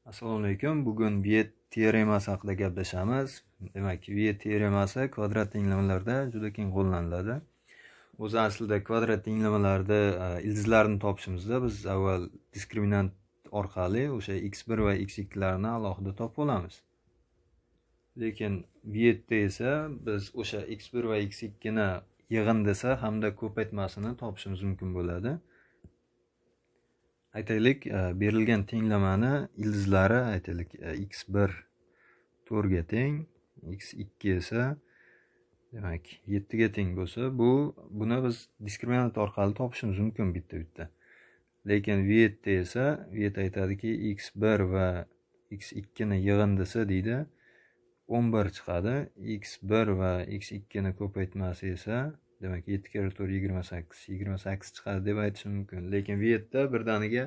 Assalomu alaykum. Bugun Viet teoremasi haqida gaplashamiz. Demak, Viet teoremasi kvadrat tenglamalarda juda keng qo'llaniladi. O'zi aslida kvadrat tenglamalarda ildizlarni topishimizda biz avval diskriminant orqali o'sha x1 va x2 larni alohida topib olamiz. Lekin Vietda esa biz o'sha x1 va x2 ni yig'indisi hamda ko'paytmasini topishimiz mumkin bo'ladi. Aytaylik, berilgan tenglamani ildizlari aytaylik x1 4 ga teng, x2 esa demak 7 ga teng bo'lsa, buni biz diskriminant orqali topishimiz mumkin bitta-bitta. Lekin Vietda esa Viet aytadiki x1 va x2 ni yig'indisi deydi 11 chiqadi. x1 va x2 ni ko'paytmasi esa demak 7 kere 4 28 chiqadi deb aytishim mumkin. Lekin Vietda birdaniga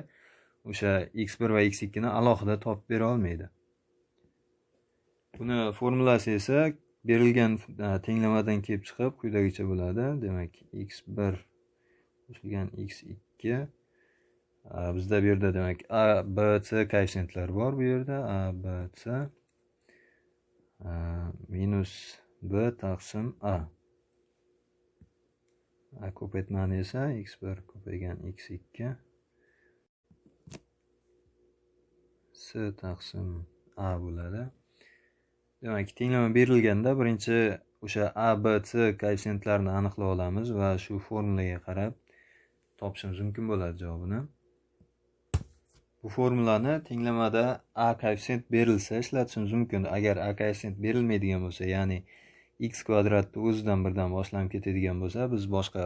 o'sha x1 va x2 ni alohida topib bera olmaydi. Buni formulasi esa berilgan tenglamadan kelib chiqib quyidagicha bo'ladi. Demak, x1 qo'shilgan x2 bizda bu yerda demak a, b, c koeffitsiyentlar bor bu yerda. A, b, c minus b taqsim a. Ko'paytmani esa x1 ko'paygan x2 c taqsim a bo'ladi. Demak, tenglama berilganda birinchi o'sha a, b, c koeffitsiyentlarni aniqlab olamiz va shu formulaga qarab topishimiz mumkin bo'ladi javobini. Bu formulani tenglamada a koeffitsiyent berilsa ishlatishimiz mumkin. Agar a koeffitsiyent berilmaydigan bo'lsa, ya'ni x kvadratni o'zidan birdan boshlanib ketadigan bo'lsa, biz boshqa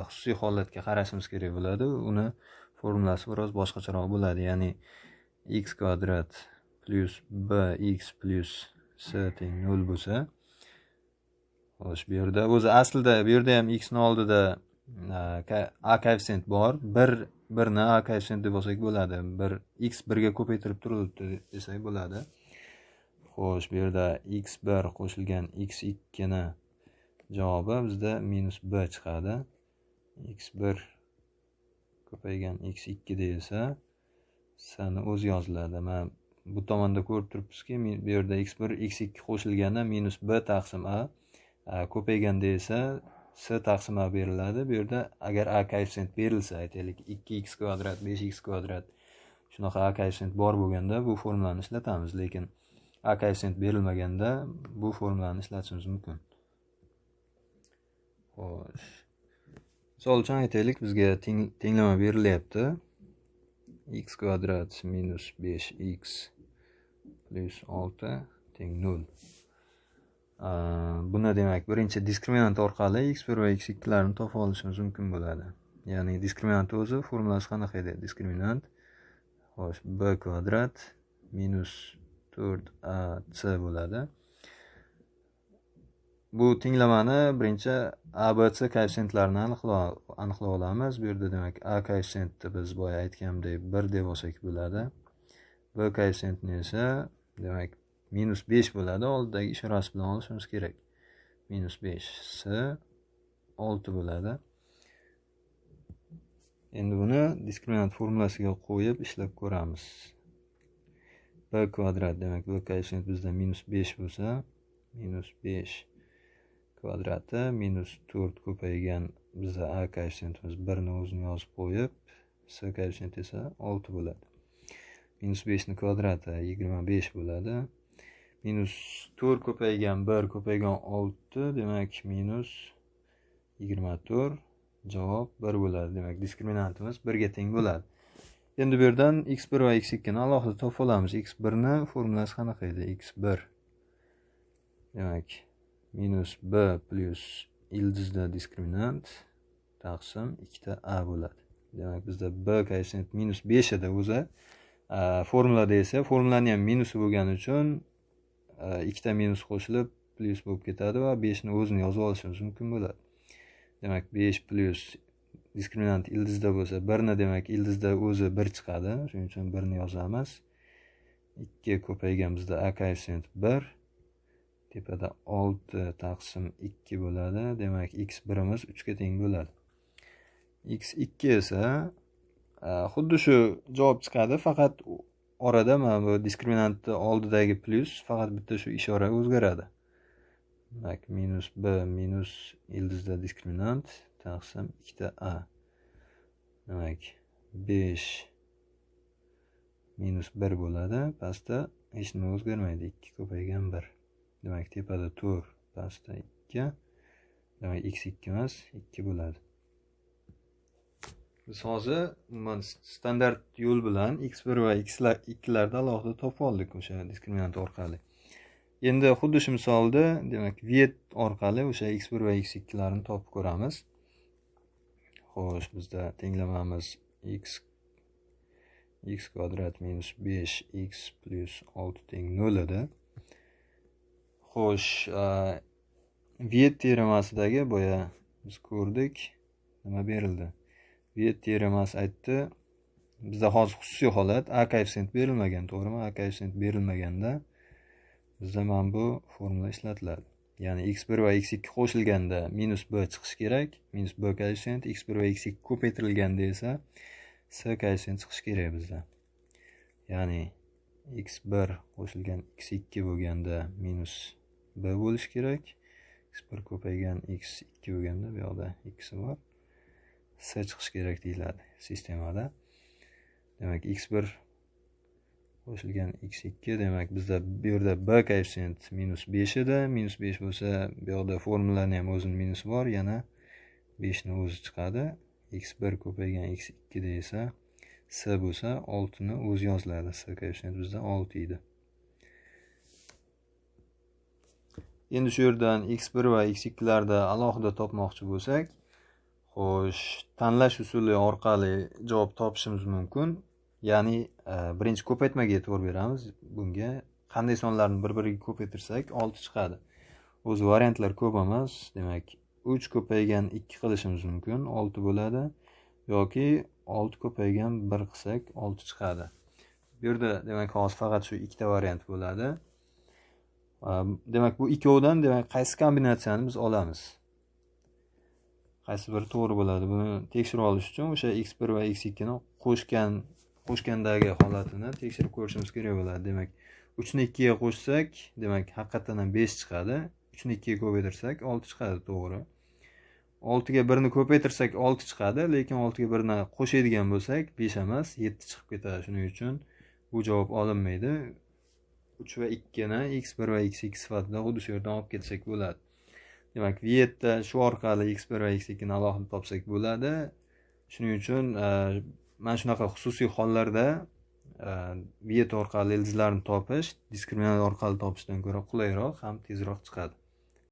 xususiy holatga qarashimiz kerak bo'ladi. Uni formulasi biroz boshqacharoq bo'ladi. Ya'ni x kvadrat plus bx plus c teng 0 bo'lsa, xo'sh, bu yerda o'zi aslida bu yerda ham x ni oldida a koeffitsiyent bor. 1 ni a koeffitsiyent deb olsak bo'ladi. X 1 ga ko'paytirib turilibdi desak bo'ladi. Xo'sh, bu yerda x1 qo'shilgan x2 ni javobi bizda minus b chiqadi. x1 ko'paygan x2 esa c ni o'zi yoziladi. Mana bu tomonda ko'rib turibsizki, bu yerda x1 x2 qo'shilganda minus b taqsim a, ko'payganda esa c taqsim a beriladi. Bu yerda agar a koeffitsiyent berilsa, aytaylik 2x kvadrat 5x kvadrat shunaqa a koeffitsiyent bor bo'lganda bu formulani ishlatamiz. Lekin a koeffitsiyent berilmaganda bu formulani ishlatishimiz mumkin. Xo'sh. Misol uchun aytaylik, bizga tenglama berilyapti. X kvadrat minus 5x plus 6 teng 0. Buni demak birinchi diskriminant orqali x1 va x2 larni topib olishimiz mumkin bo'ladi. Ya'ni diskriminant o'zi formulasi qanaqa edi? Diskriminant xo'sh b kvadrat minus 4ac bo'ladi. Bu tenglamani birinchi a, b, c koeffitsiyentlarini aniqlab olamiz. Bu yerda demak a koeffitsiyentni biz boya aytganimdek 1 deb olsak bo'ladi. B koeffitsiyentni esa demak minus 5 bo'ladi. Oldidagi ishorasi bilan olishimiz kerak. Minus 5 c 6 bo'ladi. Endi buni diskriminant formulasiga qo'yib ishlab ko'ramiz. B kvadrat demak bu koeffitsiyent bizda minus 5 bo'lsa, minus 5 kvadrati minus 4 ko'paygan bizda a koeffitsiyentimiz 1 ni o'zini yozib qo'yib, c koeffitsiyent esa 6 bo'ladi. Minus 5 ni kvadrati 25 bo'ladi. Minus 4 ko'paygan 1 ko'paygan 6 demak minus 24. Javob 1 bo'ladi. Demak diskriminantimiz 1 ga teng bo'ladi. Endi bu yerdan x1 va x2 ni alohida topib olamiz. x1 ni formulasi qanaqa edi? x1 demak minus b plus ildizda diskriminant taqsim 2a bo'ladi. Demak bizda b koeffitsiyent minus 5 edi o'zi. Formulada esa formulani ham minusi bo'lgani uchun ikkita minus qo'shilib plus bo'lib ketadi va 5 ni o'zini yozib olishimiz mumkin bo'ladi. Demak 5 plus diskriminant ildizda bo'lsa 1 ni demak ildizda o'zi 1 chiqadi. Shuning uchun 1 ni yozamiz. 2 ko'paygan bizda a koeffitsiyent 1. Tepada 6 taqsim 2 bo'ladi. Demak x1 imiz 3 ga teng bo'ladi. x2 esa xuddi shu javob chiqadi, faqat orada mana bu diskriminantni oldidagi plyus faqat bitta shu ishora o'zgaradi. Demak, minus b minus ildizda diskriminant taqsim 2a. Demak, 5 minus 1 bo'ladi. Pastda hech nima o'zgarmaydi. 2 ko'paygan 1. Demak, tepada 4, pastda 2. Demak, x2 emas, 2 bo'ladi. Biz hozir umuman standart yo'l bilan x1 va x2larni alohida topib oldik o'sha diskriminant orqali. Endi xuddi shu misolda, demak, vet orqali o'sha x1 va x2larni topib ko'ramiz. Xo'sh, bizda tenglamamiz x kvadrat minus 5x plus 6 teng 0 edi. Xo'sh, vet teoremasidagi boya biz ko'rdik, nima berildi? Vet teoremasi aytdi, bizda hozir xususiy holat a koeffitsient berilmagan, to'g'rimi? A koeffitsient berilmaganda bizda mana bu formula ishlatiladi. Ya'ni x1 va x2 qo'shilganda minus b chiqishi kerak, minus b koeffitsient, x1 va x2 ko'paytirilganda esa s koeffitsient chiqishi kerak bizda. Ya'ni x1 qo'shilgan x2 bo'lganda minus b bo'lishi kerak, x1 ko'paygan x2 bo'lganda bu yoqda x bor, s chiqishi kerak deyiladi sistemada. Demak, x1 qo'shilgan x2, demak bizda bu yerda b koeffitsient minus 5 edi. Minus 5 bo'lsa, bu yoqda formulani ham o'zining minusi bor, yana 5 ni o'zi chiqadi. x1 ko'paygan x2 da esa s bo'lsa, 6 ni o'zi yoziladi. S koeffitsient bizda 6 edi. Endi shu yerdan x1 va x2larda alohida topmoqchi bo'lsak, xo'sh, tanlash usuli orqali javob topishimiz mumkin. Ya'ni birinchi ko'paytmaga e'tibor beramiz. Bunga qanday sonlarni bir-biriga ko'paytirsak 6 chiqadi. O'zi variantlar ko'p emas. Demak, 3 ko'paygan 2 qilishimiz mumkin, 6 bo'ladi. Yoki 6 ko'paygan 1 qilsak 6 chiqadi. Bu yerda demak hozir faqat shu ikkita variant bo'ladi. Demak, bu ikkovidan demak qaysi kombinatsiyani biz olamiz? Qaysi biri to'g'ri bo'ladi? Buni tekshirib olish uchun o'sha x1 va x2 ni qo'shgandagi holatini tekshirib ko'rishimiz kerak bo'ladi. Demak, 3 ni 2 ga qo'shsak, demak haqiqatan ham 5 chiqadi. 3 ni 2 ga ko'paytirsak 6 chiqadi, to'g'ri. 6 ga 1 ni ko'paytirsak 6 chiqadi, lekin 6 ga 1 ni qo'shadigan bo'lsak 5 emas, 7 chiqib ketadi. Shuning uchun bu javob olinmaydi. 3 va 2 ni x1 va x2 sifatida xuddi shu yerdan olib ketsak bo'ladi. Demak, vetda shu orqali x1 va x2 ni alohida topsak bo'ladi. Shuning uchun mana shunaqa xususiy hollarda vet orqali ildizlarni topish diskriminant orqali topishdan ko'ra qulayroq ham tezroq chiqadi.